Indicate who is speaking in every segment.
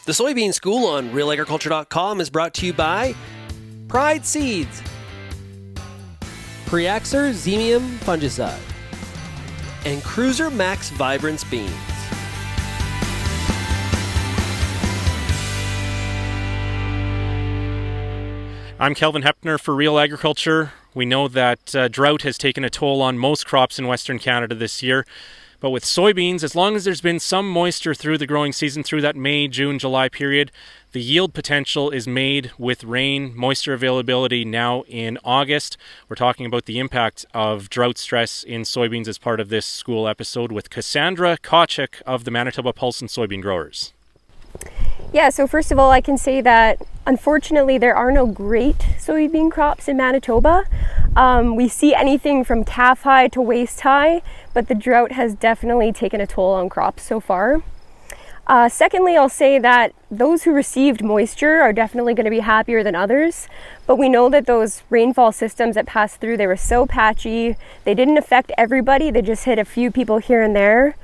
Speaker 1: The Soybean School on RealAgriculture.com is brought to you by Pride Seeds, Preaxer Xemium Fungicide, and Cruiser Max Vibrance Beans.
Speaker 2: I'm Kelvin Hepner for Real Agriculture. We know that drought has taken a toll on most crops in Western Canada this year. But with soybeans, as long as there's been some moisture through the growing season, through that May, June, July period, the yield potential is made with rain, moisture availability now in August. We're talking about the impact of drought stress in soybeans as part of this school episode with Cassandra Tkachuk of the Manitoba Pulse Soybean Growers.
Speaker 3: Yeah, so first of all, I can say that unfortunately there are no great soybean crops in Manitoba. We see anything from calf high to waist high, but the drought has definitely taken a toll on crops so far. Secondly, I'll say that those who received moisture are definitely going to be happier than others, but we know that those rainfall systems that passed through, they were so patchy, they didn't affect everybody, they just hit a few people here and there.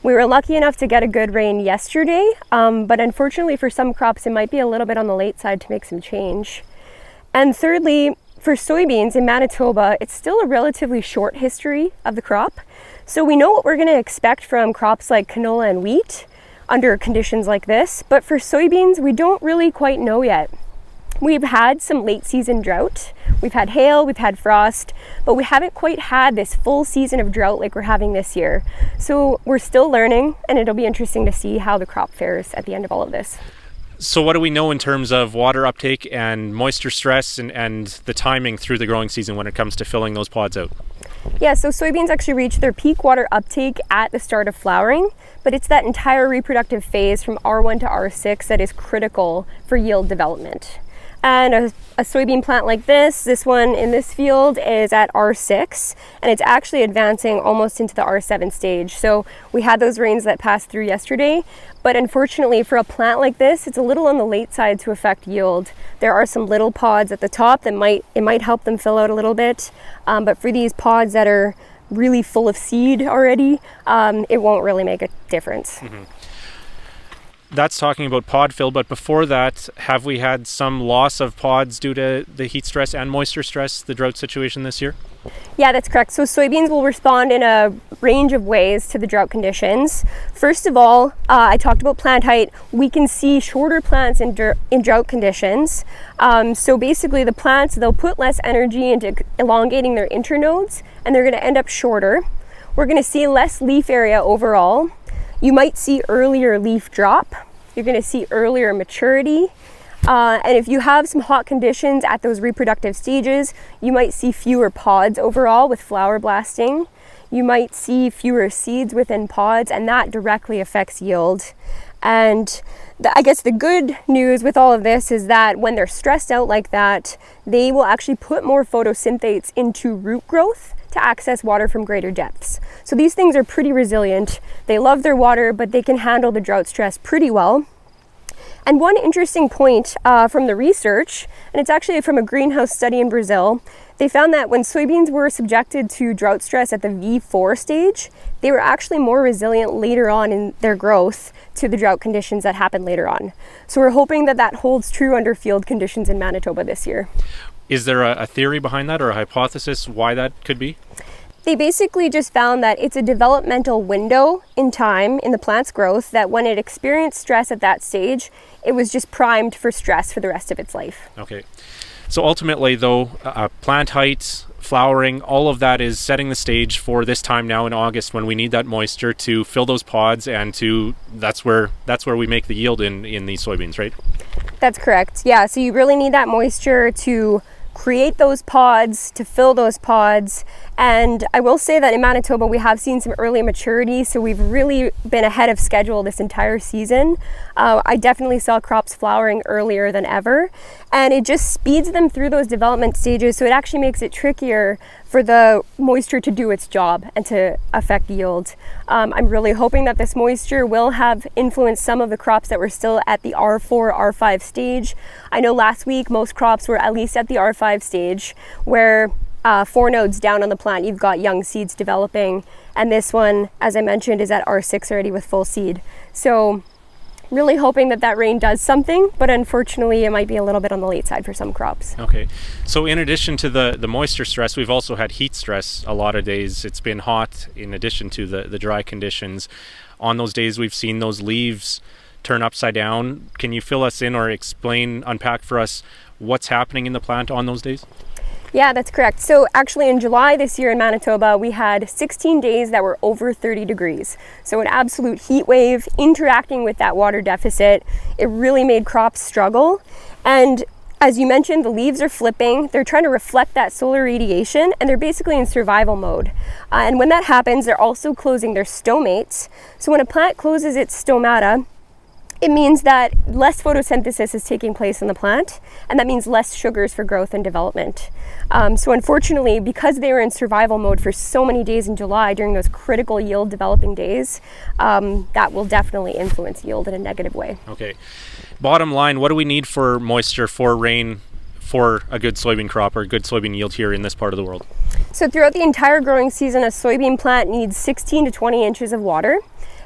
Speaker 3: We were lucky enough to get a good rain yesterday, but unfortunately for some crops, it might be a little bit on the late side to make some change. And thirdly, for soybeans in Manitoba, it's still a relatively short history of the crop. So we know what we're going to expect from crops like canola and wheat under conditions like this, but for soybeans, we don't really quite know yet. We've had some late season drought. We've had hail, we've had frost, but we haven't quite had this full season of drought like we're having this year. So we're still learning, and it'll be interesting to see how the crop fares at the end of all of this.
Speaker 2: So what do we know in terms of water uptake and moisture stress and the timing through the growing season when it comes to filling those pods out?
Speaker 3: Yeah, so soybeans actually reach their peak water uptake at the start of flowering, but it's that entire reproductive phase from R1 to R6 that is critical for yield development. And a soybean plant like this one in this field is at R6, and it's actually advancing almost into the R7 stage. So we had those rains that passed through yesterday, but unfortunately for a plant like this, it's a little on the late side to affect yield. There are some little pods at the top that might help them fill out a little bit, but for these pods that are really full of seed already, it won't really make a difference.
Speaker 2: Mm-hmm. That's talking about pod fill, but before that, have we had some loss of pods due to the heat stress and moisture stress, the drought situation this year?
Speaker 3: Yeah, that's correct. So soybeans will respond in a range of ways to the drought conditions. First of all, I talked about plant height. We can see shorter plants in drought conditions. So basically the plants, they'll put less energy into elongating their internodes, and they're going to end up shorter. We're going to see less leaf area overall. You might see earlier leaf drop. You're going to see earlier maturity. And if you have some hot conditions at those reproductive stages, you might see fewer pods overall with flower blasting. You might see fewer seeds within pods, and that directly affects yield. And I guess the good news with all of this is that when they're stressed out like that, they will actually put more photosynthates into root growth to access water from greater depths. So these things are pretty resilient. They love their water, but they can handle the drought stress pretty well. And one interesting point from the research, and it's actually from a greenhouse study in Brazil, they found that when soybeans were subjected to drought stress at the V4 stage, they were actually more resilient later on in their growth to the drought conditions that happened later on. So we're hoping that that holds true under field conditions in Manitoba this year.
Speaker 2: Is there a theory behind that or a hypothesis why that could be?
Speaker 3: They basically just found that it's a developmental window in time in the plant's growth that when it experienced stress at that stage, it was just primed for stress for the rest of its life.
Speaker 2: Okay. So ultimately though, plant height, flowering, all of that is setting the stage for this time now in August when we need that moisture to fill those pods, and that's where we make the yield in these soybeans, right?
Speaker 3: That's correct. Yeah, so you really need that moisture to create those pods, to fill those pods. And I will say that in Manitoba, we have seen some early maturity, so we've really been ahead of schedule this entire season. I definitely saw crops flowering earlier than ever, and it just speeds them through those development stages, so it actually makes it trickier for the moisture to do its job and to affect yield. I'm really hoping that this moisture will have influenced some of the crops that were still at the R4, R5 stage. I know last week most crops were at least at the R5 stage, where 4 nodes down on the plant you've got young seeds developing, and this one, as I mentioned, is at R6 already with full seed. So really hoping that that rain does something, but unfortunately it might be a little bit on the late side for some crops.
Speaker 2: Okay, so in addition to the moisture stress, we've also had heat stress a lot of days. It's been hot in addition to the dry conditions. On those days we've seen those leaves turn upside down. Can you fill us in or unpack for us what's happening in the plant on those days?
Speaker 3: Yeah, that's correct. So actually in July this year in Manitoba, we had 16 days that were over 30 degrees. So an absolute heat wave interacting with that water deficit. It really made crops struggle. And as you mentioned, the leaves are flipping. They're trying to reflect that solar radiation, and they're basically in survival mode. And when that happens, they're also closing their stomates. So when a plant closes its stomata, it means that less photosynthesis is taking place in the plant, and that means less sugars for growth and development. So unfortunately, because they were in survival mode for so many days in July during those critical yield developing days, that will definitely influence yield in a negative way.
Speaker 2: Okay. Bottom line, what do we need for moisture, for rain, for a good soybean crop or a good soybean yield here in this part of the world?
Speaker 3: So throughout the entire growing season, a soybean plant needs 16 to 20 inches of water.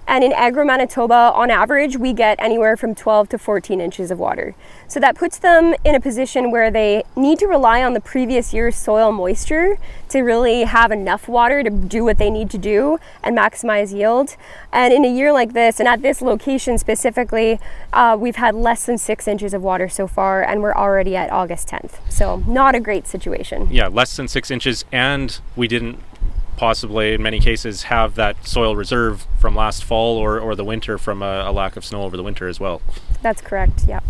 Speaker 3: And in Agro-Manitoba, on average, we get anywhere from 12 to 14 inches of water. So that puts them in a position where they need to rely on the previous year's soil moisture to really have enough water to do what they need to do and maximize yield. And in a year like this, and at this location specifically, we've had less than 6 inches of water so far, and we're already at August 10th. So not a great situation.
Speaker 2: Yeah, less than 6 inches, and we didn't possibly in many cases have that soil reserve from last fall or the winter from a lack of snow over the winter as well.
Speaker 3: That's correct, yeah.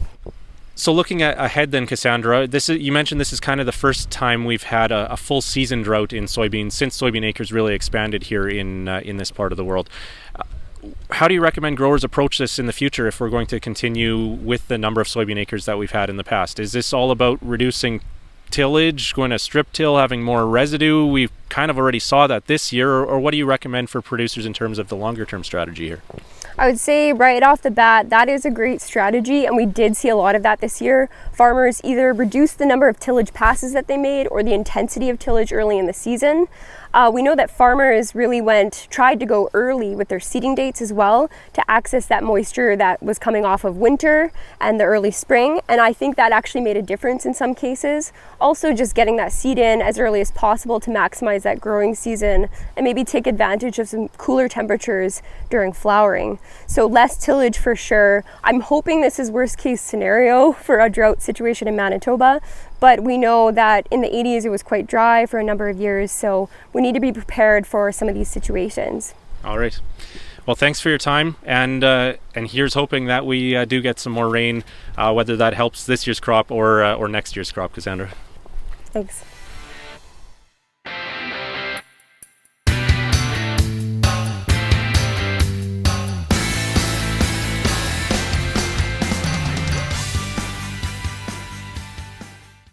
Speaker 2: So looking ahead then, Cassandra, you mentioned this is kind of the first time we've had a full season drought in soybeans since soybean acres really expanded here in this part of the world. How do you recommend growers approach this in the future if we're going to continue with the number of soybean acres that we've had in the past? Is this all about reducing tillage, going to strip till, having more residue? We've kind of already saw that this year, or what do you recommend for producers in terms of the longer term strategy here?
Speaker 3: I would say right off the bat, that is a great strategy, and we did see a lot of that this year. Farmers either reduced the number of tillage passes that they made or the intensity of tillage early in the season. We know that farmers really tried to go early with their seeding dates as well to access that moisture that was coming off of winter and the early spring, and I think that actually made a difference in some cases. Also just getting that seed in as early as possible to maximize that growing season and maybe take advantage of some cooler temperatures during flowering. So less tillage for sure. I'm hoping this is worst case scenario for a drought situation in Manitoba, but we know that in the 80s it was quite dry for a number of years, so we need to be prepared for some of these situations.
Speaker 2: All right. Well, thanks for your time, and here's hoping that we do get some more rain, whether that helps this year's crop or next year's crop, Cassandra.
Speaker 3: Thanks.